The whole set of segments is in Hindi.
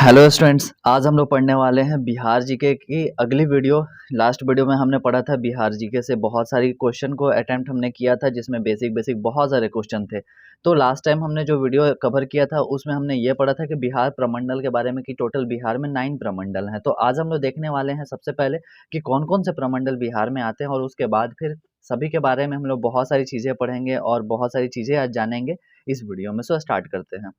हेलो स्टूडेंट्स, आज हम लोग पढ़ने वाले हैं बिहार जीके की अगली वीडियो। लास्ट वीडियो में हमने पढ़ा था बिहार जीके से बहुत सारी क्वेश्चन को अटेम्प्ट हमने किया था, जिसमें बेसिक बहुत सारे क्वेश्चन थे। तो लास्ट टाइम हमने जो वीडियो कवर किया था उसमें हमने ये पढ़ा था कि बिहार प्रमंडल के बारे में कि टोटल बिहार में 9 प्रमंडल हैं। तो आज हम लोग देखने वाले हैं सबसे पहले कि कौन कौन से प्रमंडल बिहार में आते हैं, और उसके बाद फिर सभी के बारे में हम लोग बहुत सारी चीज़ें पढ़ेंगे और बहुत सारी चीज़ें आज जानेंगे इस वीडियो में। सो स्टार्ट करते हैं।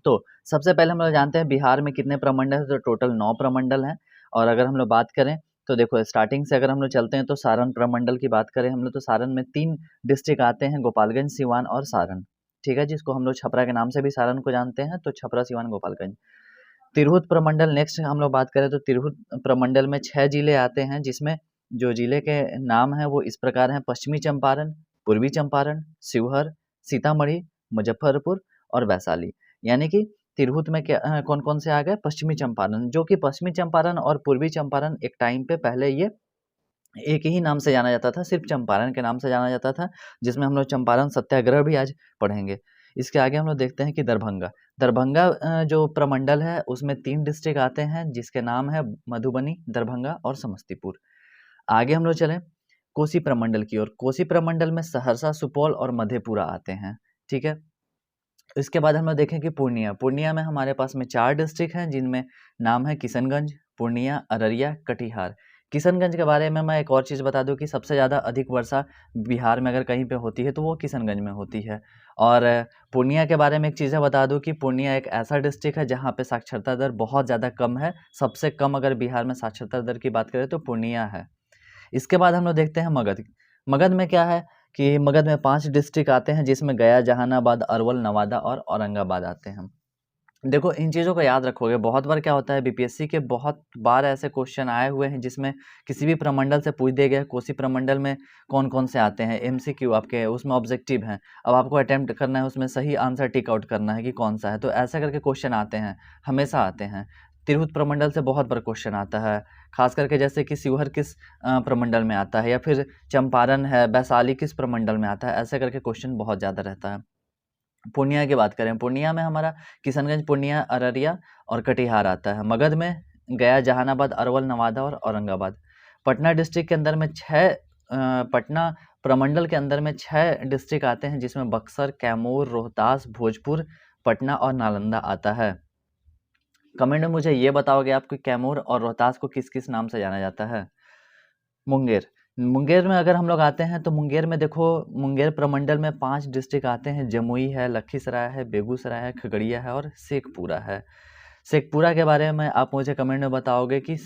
तो सबसे पहले हम लोग जानते हैं बिहार में कितने प्रमंडल हैं। तो टोटल 9 प्रमंडल हैं। और अगर हम लोग बात करें तो देखो, स्टार्टिंग से अगर हम लोग चलते हैं तो सारण प्रमंडल की बात करें हम लोग, तो सारण में 3 डिस्ट्रिक्ट आते हैं, गोपालगंज, सिवान और सारण। ठीक है, जिसको हम लोग छपरा के नाम से भी सारण को जानते हैं। तो छपरा, सिवान, गोपालगंज। तिरहुत प्रमंडल नेक्स्ट हम लोग बात करें तो तिरहुत प्रमंडल में 6 जिले आते हैं, जिसमें जो जिले के नाम हैं वो इस प्रकार हैं: पश्चिमी चंपारण, पूर्वी चंपारण, शिवहर, सीतामढ़ी, मुजफ्फरपुर और वैशाली। यानी कि तिरहुत में क्या कौन कौन से आ गए? पश्चिमी चंपारण, जो कि पश्चिमी चंपारण और पूर्वी चंपारण एक टाइम पे पहले ये एक ही नाम से जाना जाता था, सिर्फ चंपारण के नाम से जाना जाता था, जिसमें हम लोग चंपारण सत्याग्रह भी आज पढ़ेंगे। इसके आगे हम लोग देखते हैं कि दरभंगा। दरभंगा जो प्रमंडल है उसमें 3 डिस्ट्रिक्ट आते हैं, जिसके नाम है मधुबनी, दरभंगा और समस्तीपुर। आगे हम लोग चलें कोसी प्रमंडल की ओर। कोसी प्रमंडल में सहरसा, सुपौल और मधेपुरा आते हैं। ठीक है। इसके बाद हम लोग देखें कि पूर्णिया। पूर्णिया में हमारे पास में 4 डिस्ट्रिक्ट हैं, जिनमें नाम है किशनगंज, पूर्णिया, अररिया, कटिहार। किशनगंज के बारे में मैं एक और चीज़ बता दूं कि सबसे ज़्यादा अधिक वर्षा बिहार में अगर कहीं पे होती है तो वो किशनगंज में होती है। और पूर्णिया के बारे में एक चीज़ बता दूं कि पूर्णिया एक ऐसा डिस्ट्रिक्ट है जहाँ पे साक्षरता दर बहुत ज़्यादा कम है। सबसे कम अगर बिहार में साक्षरता दर की बात करें तो पूर्णिया है। इसके बाद हम लोग देखते हैं मगध। मगध में क्या है कि मगध में 5 डिस्ट्रिक्ट आते हैं, जिसमें गया, जहानाबाद, अरवल, नवादा और औरंगाबाद आते हैं। देखो, इन चीज़ों को याद रखोगे। बहुत बार क्या होता है, बीपीएससी के बहुत बार ऐसे क्वेश्चन आए हुए हैं जिसमें किसी भी प्रमंडल से पूछ दिया गया है कोसी प्रमंडल में कौन कौन से आते हैं। एमसीक्यू आपके उसमें ऑब्जेक्टिव हैं, अब आपको अटेम्प्ट करना है, उसमें सही आंसर टिक आउट करना है कि कौन सा है। तो ऐसा करके क्वेश्चन आते हैं, हमेशा आते हैं। तिरहुत प्रमंडल से बहुत बार क्वेश्चन आता है, खास करके जैसे कि शिवहर किस प्रमंडल में आता है, या फिर चंपारण है, वैशाली किस प्रमंडल में आता है। ऐसे करके क्वेश्चन बहुत ज़्यादा रहता है। पूर्णिया की बात करें, पूर्णिया में हमारा किशनगंज, पूर्णिया, अररिया और कटिहार आता है। मगध में गया, जहानाबाद, अरवल, नवादा और औरंगाबाद। पटना डिस्ट्रिक्ट के अंदर में पटना प्रमंडल के अंदर में 6 डिस्ट्रिक्ट आते हैं, जिसमें बक्सर, कैमूर, रोहतास, भोजपुर, पटना और नालंदा आता है। कमेंट में मुझे ये बताओगे आप कि कैमूर और रोहतास को किस किस नाम से जाना जाता है? मुंगेर। मुंगेर में अगर हम लोग आते हैं तो मुंगेर में देखो, मुंगेर प्रमंडल में 5 डिस्ट्रिक्ट आते हैं, जमुई है, लखीसराय है, बेगूसराय है, खगड़िया है और शेखपुरा है। शेखपुरा के बारे में आप मुझे कमेंट में बताओगे कि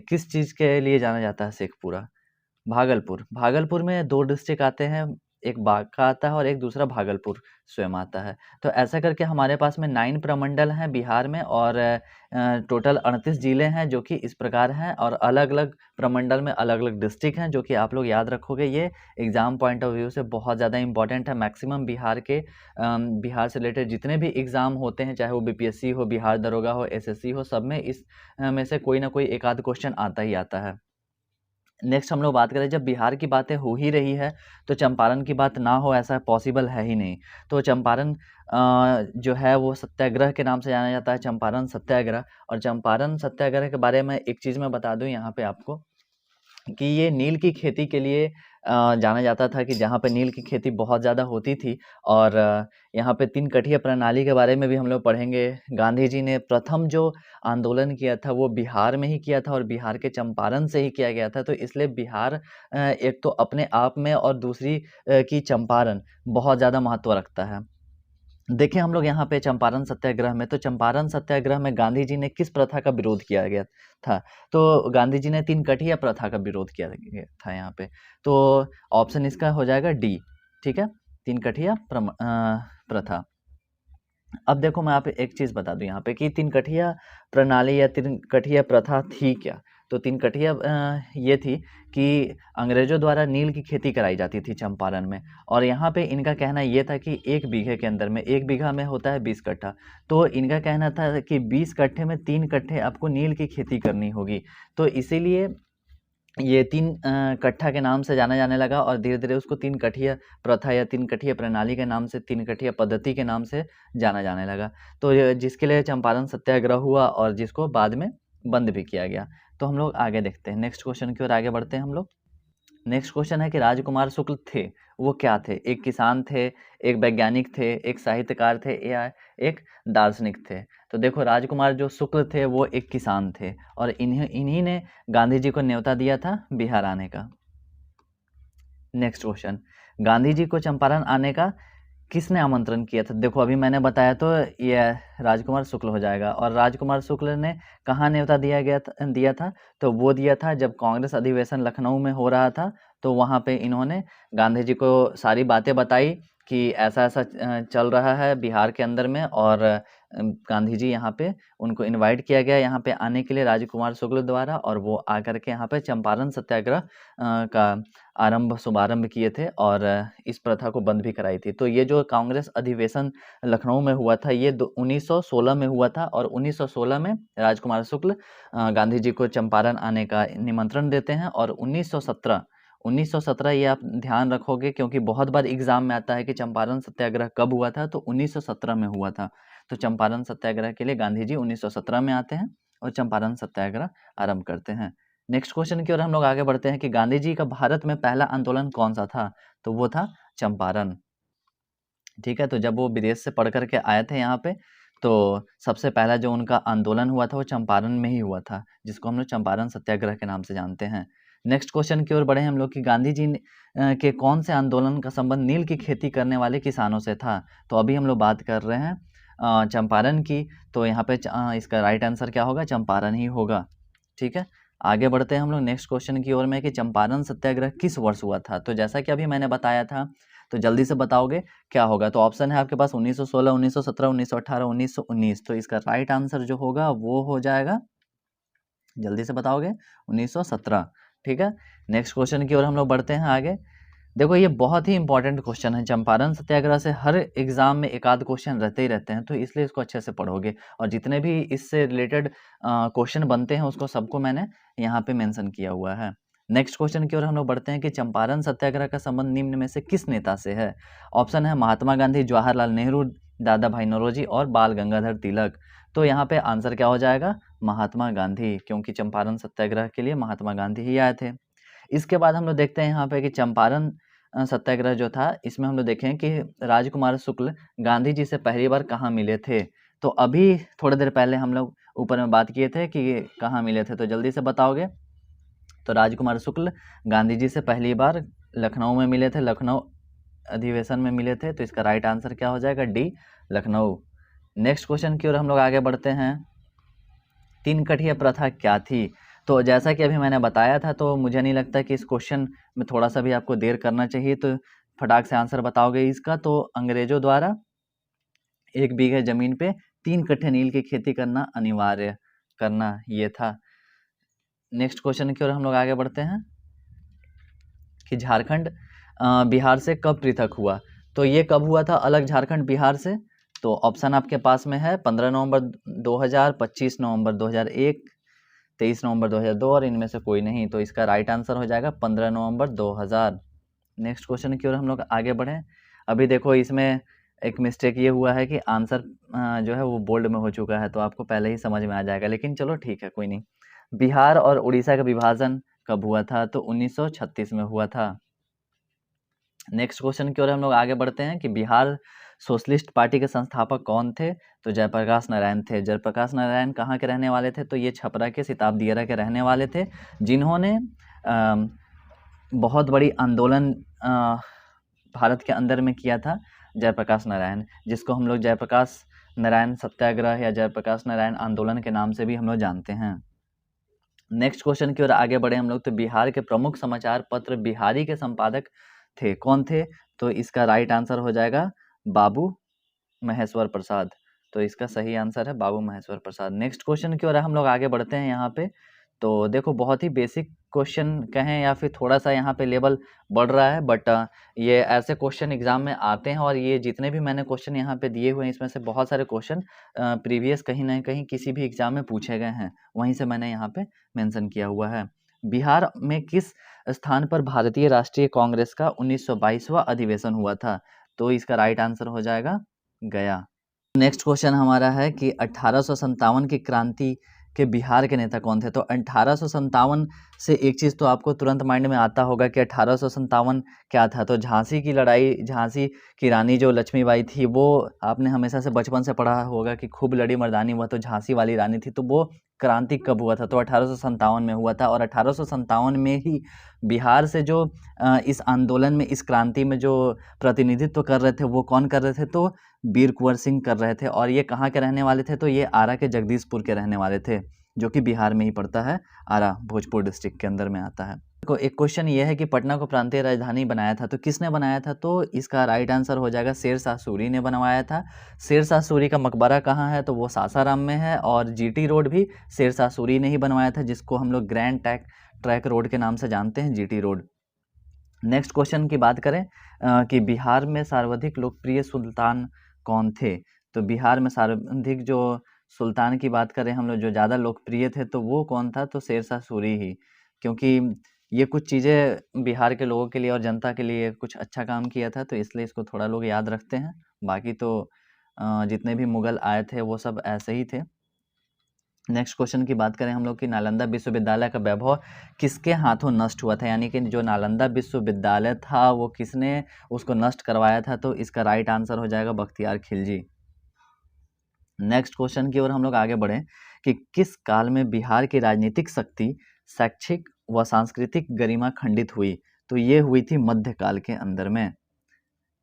किस चीज़ के लिए जाना जाता है शेखपुरा? भागलपुर। भागलपुर में 2 डिस्ट्रिक्ट आते हैं, एक बांका आता है और एक दूसरा भागलपुर स्वयं आता है। तो ऐसा करके हमारे पास में 9 प्रमंडल हैं बिहार में, और टोटल 38 ज़िले हैं जो कि इस प्रकार हैं, और अलग-अलग प्रमंडल में अलग-अलग डिस्ट्रिक्ट हैं, जो कि आप लोग याद रखोगे। ये एग्ज़ाम पॉइंट ऑफ व्यू से बहुत ज़्यादा इम्पोर्टेंट है। मैक्सिमम बिहार के बिहार से रिलेटेड जितने भी एग्ज़ाम होते हैं, चाहे वो बीपीएससी हो, बिहार दरोगा हो, एसएससी हो, सब में इस में से कोई ना कोई एक आध क्वेश्चन आता ही आता है। नेक्स्ट हम लोग बात करें, जब बिहार की बातें हो ही रही है तो चंपारण की बात ना हो ऐसा पॉसिबल है ही नहीं। तो चंपारण जो है वो सत्याग्रह के नाम से जाना जाता है, चंपारण सत्याग्रह। और चंपारण सत्याग्रह के बारे में एक चीज़ मैं बता दूं यहाँ पे आपको कि ये नील की खेती के लिए जाना जाता था, कि जहाँ पे नील की खेती बहुत ज़्यादा होती थी। और यहाँ पे 3 कठिया प्रणाली के बारे में भी हम लोग पढ़ेंगे। गांधी जी ने प्रथम जो आंदोलन किया था वो बिहार में ही किया था, और बिहार के चंपारण से ही किया गया था। तो इसलिए बिहार एक तो अपने आप में, और दूसरी की चंपारण बहुत ज़्यादा महत्व रखता है। देखिए हम लोग यहाँ पे चंपारण सत्याग्रह में, तो चंपारण सत्याग्रह में गांधी जी ने किस प्रथा का विरोध किया गया था? तो गांधी जी ने 3 कठिया प्रथा का विरोध किया गया था यहाँ पे। तो ऑप्शन इसका हो जाएगा डी। ठीक है, 3 कठिया प्रथा। अब देखो, मैं आप एक चीज़ बता दूं यहाँ पे कि 3 कठिया प्रणाली या 3 कठिया प्रथा थी क्या? तो 3 कठिया ये थी कि अंग्रेजों द्वारा नील की खेती कराई जाती थी चंपारण में। और यहाँ पे इनका कहना ये था कि 1 बीघे के अंदर में, 1 बीघा में होता है 20 कट्ठा। तो इनका कहना था कि 20 कट्ठे में 3 कट्ठे आपको नील की खेती करनी होगी। तो इसीलिए ये तीन कट्ठा के नाम से जाना जाने लगा और धीरे धीरे उसको तीन कठिया प्रथा या तीन कठिया प्रणाली के नाम से, तीन कठिया पद्धति के नाम से जाना जाने लगा। तो जिसके लिए चंपारण सत्याग्रह हुआ और जिसको बाद में बंद भी किया गया। तो हम लोग आगे देखते हैं, नेक्स्ट क्वेश्चन की ओर आगे बढ़ते हैं हम लोग। नेक्स्ट क्वेश्चन है कि राजकुमार शुक्ल थे वो क्या थे? एक किसान थे, एक वैज्ञानिक थे, एक साहित्यकार थे या एक दार्शनिक थे? तो देखो राजकुमार जो शुक्ल थे वो एक किसान थे और इन्हीं ने गांधी जी को न्योता दिया था बिहार आने का। नेक्स्ट क्वेश्चन, गांधी जी को चंपारण आने का किसने आमंत्रण किया था? देखो अभी मैंने बताया तो ये राजकुमार शुक्ल हो जाएगा। और राजकुमार शुक्ल ने कहाँ न्योता दिया था? तो वो दिया था जब कांग्रेस अधिवेशन लखनऊ में हो रहा था, तो वहाँ पे इन्होंने गांधी जी को सारी बातें बताई कि ऐसा ऐसा चल रहा है बिहार के अंदर में, और गांधी जी यहाँ पे उनको इनवाइट किया गया यहाँ पे आने के लिए राजकुमार शुक्ल द्वारा, और वो आकर के यहाँ पे चंपारण सत्याग्रह का शुभारंभ किए थे और इस प्रथा को बंद भी कराई थी। तो ये जो कांग्रेस अधिवेशन लखनऊ में हुआ था ये 1916 में हुआ था, और 1916 में राजकुमार शुक्ल गांधी जी को चंपारण आने का निमंत्रण देते हैं। और 1917 ये आप ध्यान रखोगे क्योंकि बहुत बार एग्जाम में आता है कि चंपारण सत्याग्रह कब हुआ था, तो 1917 में हुआ था। तो चंपारण सत्याग्रह के लिए गांधी जी 1917 में आते हैं और चंपारण सत्याग्रह आरंभ करते हैं। नेक्स्ट क्वेश्चन की ओर हम लोग आगे बढ़ते हैं कि गांधी जी का भारत में पहला आंदोलन कौन सा था? तो वो था चंपारण। ठीक है, तो जब वो विदेश से पढ़ करके आए थे यहाँ पे, तो सबसे पहला जो उनका आंदोलन हुआ था वो चंपारण में ही हुआ था, जिसको हम लोग चंपारण सत्याग्रह के नाम से जानते हैं। नेक्स्ट क्वेश्चन की ओर बढ़े हम लोग कि गांधी जी के कौन से आंदोलन का संबंध नील की खेती करने वाले किसानों से था? तो अभी हम लोग बात कर रहे हैं चंपारण की, तो यहाँ पे इसका राइट आंसर क्या होगा? चंपारण ही होगा। ठीक है, आगे बढ़ते हैं हम लोग नेक्स्ट क्वेश्चन की ओर में कि चंपारण सत्याग्रह किस वर्ष हुआ था? तो जैसा कि अभी मैंने बताया था, तो जल्दी से बताओगे क्या होगा? तो ऑप्शन है आपके पास 1916, 1917, 1918, 1919। तो इसका राइट आंसर जो होगा वो हो जाएगा, जल्दी से बताओगे, 1917। ठीक है, नेक्स्ट क्वेश्चन की ओर हम लोग बढ़ते हैं आगे। देखो ये बहुत ही इंपॉर्टेंट क्वेश्चन है, चंपारण सत्याग्रह से हर एग्जाम में एक आध क्वेश्चन रहते ही रहते हैं, तो इसलिए इसको अच्छे से पढ़ोगे। और जितने भी इससे रिलेटेड क्वेश्चन बनते हैं उसको सबको मैंने यहाँ पे मेंशन किया हुआ है। नेक्स्ट क्वेश्चन की ओर हम लोग बढ़ते हैं कि चंपारण सत्याग्रह का संबंध निम्न में से किस नेता से है? ऑप्शन है महात्मा गांधी, जवाहरलाल नेहरू, दादा भाई नौरोजी और बाल गंगाधर तिलक। तो यहाँ पे आंसर क्या हो जाएगा? महात्मा गांधी, क्योंकि चंपारण सत्याग्रह के लिए महात्मा गांधी ही आए थे। इसके बाद हम लोग देखते हैं यहाँ पे कि चंपारण सत्याग्रह जो था, इसमें हम लोग देखें कि राजकुमार शुक्ल गांधी जी से पहली बार कहाँ मिले थे? तो अभी थोड़ी देर पहले हम लोग ऊपर में बात किए थे कि कहाँ मिले थे, तो जल्दी से बताओगे। तो राजकुमार शुक्ल गांधी जी से पहली बार लखनऊ में मिले थे, लखनऊ अधिवेशन में मिले थे। तो इसका राइट आंसर क्या हो जाएगा? डी, लखनऊ। नेक्स्ट क्वेश्चन की ओर हम लोग आगे बढ़ते हैं। तीन कठिया प्रथा क्या थी? तो जैसा कि अभी मैंने बताया था, तो मुझे नहीं लगता कि इस क्वेश्चन में थोड़ा सा भी आपको देर करना चाहिए, तो फटाक से आंसर बताओगे इसका। तो अंग्रेजों द्वारा 1 बीघे जमीन पे 3 कट्ठे नील की खेती करना अनिवार्य करना, ये था। नेक्स्ट क्वेश्चन की ओर हम लोग आगे बढ़ते हैं कि झारखंड बिहार से कब पृथक हुआ? तो ये कब हुआ था अलग झारखंड बिहार से? तो ऑप्शन आपके पास में है 15 नवंबर 2000, 25 नवंबर 2001, 23 नवंबर 2002 और इनमें से कोई नहीं। तो इसका राइट आंसर हो जाएगा 15 नवंबर 2000। नेक्स्ट क्वेश्चन की ओर हम लोग आगे बढ़ें। अभी देखो इसमें एक मिस्टेक ये हुआ है कि आंसर जो है वो बोल्ड में हो चुका है, तो आपको पहले ही समझ में आ जाएगा, लेकिन चलो ठीक है, कोई नहीं। बिहार और उड़ीसा का विभाजन कब हुआ था? तो 1936 में हुआ था। नेक्स्ट क्वेश्चन की ओर हम लोग आगे बढ़ते हैं कि बिहार सोशलिस्ट पार्टी के संस्थापक कौन थे? तो जयप्रकाश नारायण थे। जयप्रकाश नारायण कहाँ के रहने वाले थे? तो ये छपरा के सिताब दियारा के रहने वाले थे, जिन्होंने बहुत बड़ी आंदोलन भारत के अंदर में किया था, जयप्रकाश नारायण, जिसको हम लोग जयप्रकाश नारायण सत्याग्रह या जयप्रकाश नारायण आंदोलन के नाम से भी हम लोग जानते हैं। नेक्स्ट क्वेश्चन की ओर आगे बढ़े हम लोग। तो बिहार के प्रमुख समाचार पत्र बिहारी के संपादक थे, कौन थे? तो इसका राइट आंसर हो जाएगा बाबू महेश्वर प्रसाद। तो इसका सही आंसर है बाबू महेश्वर प्रसाद। नेक्स्ट क्वेश्चन की ओर हम लोग आगे बढ़ते हैं यहाँ पे। तो देखो बहुत ही बेसिक क्वेश्चन कहें या फिर थोड़ा सा यहाँ पे लेवल बढ़ रहा है, बट ये ऐसे क्वेश्चन एग्जाम में आते हैं, और ये जितने भी मैंने क्वेश्चन यहाँ पे दिए हुए हैं इसमें से बहुत सारे क्वेश्चन प्रीवियस कहीं ना कहीं किसी भी एग्जाम में पूछे गए हैं, वहीं से मैंने यहाँ पे मेंशन किया हुआ है। बिहार में किस स्थान पर भारतीय राष्ट्रीय कांग्रेस का 1922वां अधिवेशन हुआ था? तो इसका राइट आंसर हो जाएगा गया। नेक्स्ट क्वेश्चन हमारा है कि 1857 की क्रांति के बिहार के नेता कौन थे? तो 1857 से एक चीज़ तो आपको तुरंत माइंड में आता होगा कि 1857 क्या था? तो झांसी की लड़ाई, झांसी की रानी जो लक्ष्मीबाई थी, वो आपने हमेशा से बचपन से पढ़ा होगा कि खूब लड़ी मर्दानी, वह तो झांसी वाली रानी थी। तो वो क्रांति कब हुआ था? तो 1857 में हुआ था। और 1857 में ही बिहार से जो इस आंदोलन में, इस क्रांति में जो प्रतिनिधित्व कर रहे थे, वो कौन कर रहे थे? तो वीर कुंवर सिंह कर रहे थे। और ये कहाँ के रहने वाले थे? तो ये आरा के जगदीशपुर के रहने वाले थे, जो कि बिहार में ही पड़ता है। आरा भोजपुर डिस्ट्रिक्ट के अंदर में आता है। तो एक क्वेश्चन ये है कि पटना को प्रांतीय राजधानी बनाया था, तो किसने बनाया था? तो इसका राइट आंसर हो जाएगा शेर शाह सूरी ने बनवाया था। शेर शाह सूरी का मकबरा कहाँ है? तो वो सासाराम में है। और जीटी रोड भी शेर शाह सूरी ने ही बनवाया था, जिसको हम लोग ग्रैंड ट्रैक रोड के नाम से जानते हैं, जीटी रोड। नेक्स्ट क्वेश्चन की बात करें कि बिहार में सर्वाधिक लोकप्रिय सुल्तान कौन थे? तो बिहार में सर्वाधिक जो सुल्तान की बात करें हम लोग, जो ज़्यादा लोकप्रिय थे, तो वो कौन था? तो शेर शाह सूरी ही। क्योंकि ये कुछ चीज़ें बिहार के लोगों के लिए और जनता के लिए कुछ अच्छा काम किया था, तो इसलिए इसको थोड़ा लोग याद रखते हैं। बाकी तो जितने भी मुगल आए थे वो सब ऐसे ही थे। नेक्स्ट क्वेश्चन की बात करें हम लोग कि नालंदा विश्वविद्यालय का वैभव किसके हाथों नष्ट हुआ था? यानी कि जो नालंदा विश्वविद्यालय था वो किसने उसको नष्ट करवाया था? तो इसका राइट आंसर हो जाएगा बख्तियार खिलजी। नेक्स्ट क्वेश्चन की ओर हम लोग आगे बढ़ें कि किस काल में बिहार की राजनीतिक शक्ति, शैक्षिक व सांस्कृतिक गरिमा खंडित हुई? तो ये हुई थी मध्यकाल के अंदर में।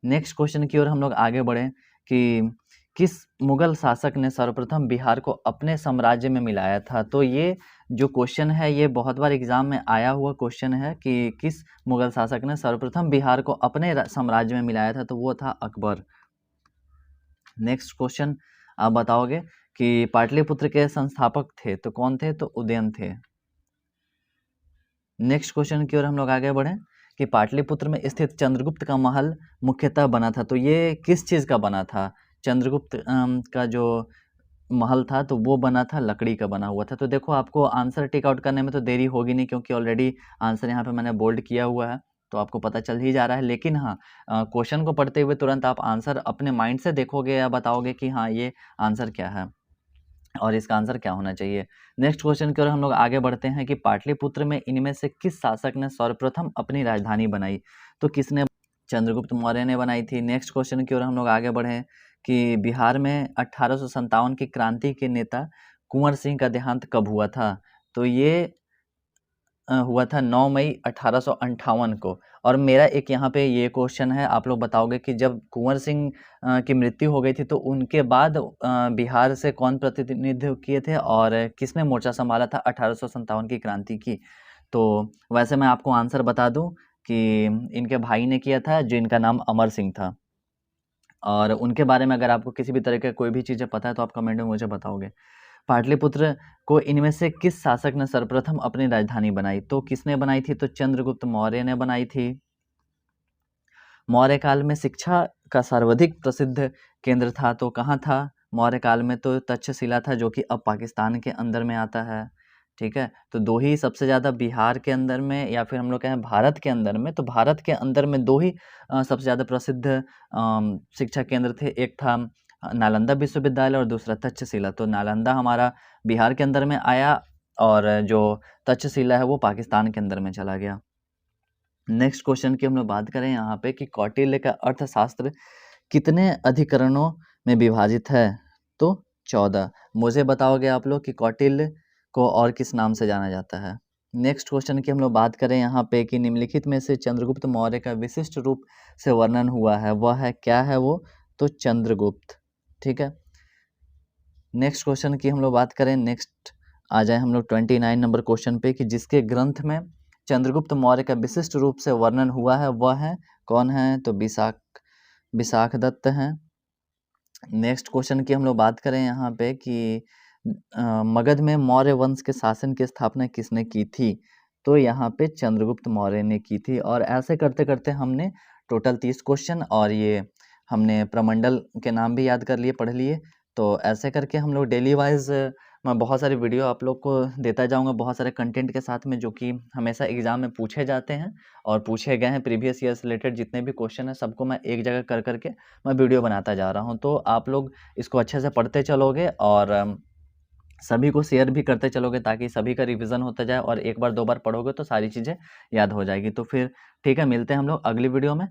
नेक्स्ट क्वेश्चन की ओर हम लोग आगे बढ़ें कि किस मुगल शासक ने सर्वप्रथम बिहार को अपने साम्राज्य में मिलाया था? तो ये जो क्वेश्चन है ये बहुत बार एग्जाम में आया हुआ क्वेश्चन है कि किस मुगल शासक ने सर्वप्रथम बिहार को अपने साम्राज्य में मिलाया था? तो वो था अकबर। नेक्स्ट क्वेश्चन आप बताओगे कि पाटलिपुत्र के संस्थापक थे, तो कौन थे? तो उदयन थे। नेक्स्ट क्वेश्चन की ओर हम लोग आगे बढ़ें कि पाटलिपुत्र में स्थित चंद्रगुप्त का महल मुख्यतः बना था, तो ये किस चीज़ का बना था? चंद्रगुप्त का जो महल था तो वो बना था, लकड़ी का बना हुआ था। तो देखो आपको आंसर टिक आउट करने में तो देरी होगी नहीं, क्योंकि ऑलरेडी आंसर यहाँ पे मैंने बोल्ड किया हुआ है, तो आपको पता चल ही जा रहा है। लेकिन हाँ, क्वेश्चन को पढ़ते हुए तुरंत आप आंसर अपने माइंड से देखोगे या बताओगे कि हाँ ये आंसर क्या है और इसका आंसर क्या होना चाहिए। नेक्स्ट क्वेश्चन की ओर हम लोग आगे बढ़ते हैं कि पाटलिपुत्र में इनमें से किस शासक ने सर्वप्रथम अपनी राजधानी बनाई? तो किसने? चंद्रगुप्त मौर्य ने बनाई थी। नेक्स्ट क्वेश्चन की ओर हम लोग आगे बढ़ें कि बिहार में 1857 की क्रांति के नेता कुंवर सिंह का देहांत कब हुआ था? तो ये हुआ था 9 मई 1858 को। और मेरा एक यहाँ पे ये क्वेश्चन है, आप लोग बताओगे कि जब कुंवर सिंह की मृत्यु हो गई थी तो उनके बाद बिहार से कौन प्रतिनिधित्व किए थे और किसने मोर्चा संभाला था 1857 की क्रांति की? तो वैसे मैं आपको आंसर बता दूं कि इनके भाई ने किया था, जिनका नाम अमर सिंह था। और उनके बारे में अगर आपको किसी भी तरह के कोई भी चीज़ें पता है तो आप कमेंट में मुझे बताओगे। पाटलिपुत्र को इनमें से किस शासक ने सर्वप्रथम अपनी राजधानी बनाई? तो किसने बनाई थी? तो चंद्रगुप्त मौर्य ने बनाई थी। मौर्य काल में शिक्षा का सर्वाधिक प्रसिद्ध केंद्र था, तो कहाँ था मौर्य काल में? तो तक्षशिला था, जो कि अब पाकिस्तान के अंदर में आता है। ठीक है, तो दो ही सबसे ज़्यादा बिहार के अंदर में, या फिर हम लोग कहें भारत के अंदर में, तो भारत के अंदर में दो ही सबसे ज़्यादा प्रसिद्ध शिक्षा केंद्र थे। एक था नालंदा विश्वविद्यालय और दूसरा तक्षशिला। तो नालंदा हमारा बिहार के अंदर में आया और जो तक्षशिला है वो पाकिस्तान के अंदर में चला गया। नेक्स्ट क्वेश्चन की हम लोग बात करें यहाँ पे कि कौटिल्य का अर्थशास्त्र कितने अधिकरणों में विभाजित है? तो 14। मुझे बताओगे आप लोग कि कौटिल्य को और किस नाम से जाना जाता है? नेक्स्ट क्वेश्चन की हम लोग बात करें यहाँ पे कि निम्नलिखित में से चंद्रगुप्त मौर्य का विशिष्ट रूप से वर्णन हुआ है, वह है क्या है वो? तो चंद्रगुप्त। ठीक है, नेक्स्ट क्वेश्चन की हम लोग बात करें, नेक्स्ट आ जाए हम लोग 29 नंबर क्वेश्चन पे कि जिसके ग्रंथ में चंद्रगुप्त मौर्य का विशिष्ट रूप से वर्णन हुआ है वह है कौन है? तो विशाख दत्त हैं। नेक्स्ट क्वेश्चन की हम लोग बात करें यहाँ पे कि मगध में मौर्य वंश के शासन की स्थापना किसने की थी? तो यहाँ पे चंद्रगुप्त मौर्य ने की थी। और ऐसे करते करते हमने टोटल 30 क्वेश्चन और ये हमने प्रमंडल के नाम भी याद कर लिए, पढ़ लिए। तो ऐसे करके हम लोग डेली वाइज मैं बहुत सारी वीडियो आप लोग को देता जाऊँगा, बहुत सारे कंटेंट के साथ में, जो कि हमेशा एग्ज़ाम में पूछे जाते हैं और पूछे गए हैं। प्रीवियस ईयर से रिलेटेड जितने भी क्वेश्चन हैं, सबको मैं एक जगह कर के मैं वीडियो बनाता जा रहा हूँ। तो आप लोग इसको अच्छे से पढ़ते चलोगे और सभी को शेयर भी करते चलोगे, ताकि सभी का रिवीजन होता जाए, और एक बार 2 बार पढ़ोगे तो सारी चीज़ें याद हो जाएगी। तो फिर ठीक है, मिलते हैं हम लोग अगली वीडियो में।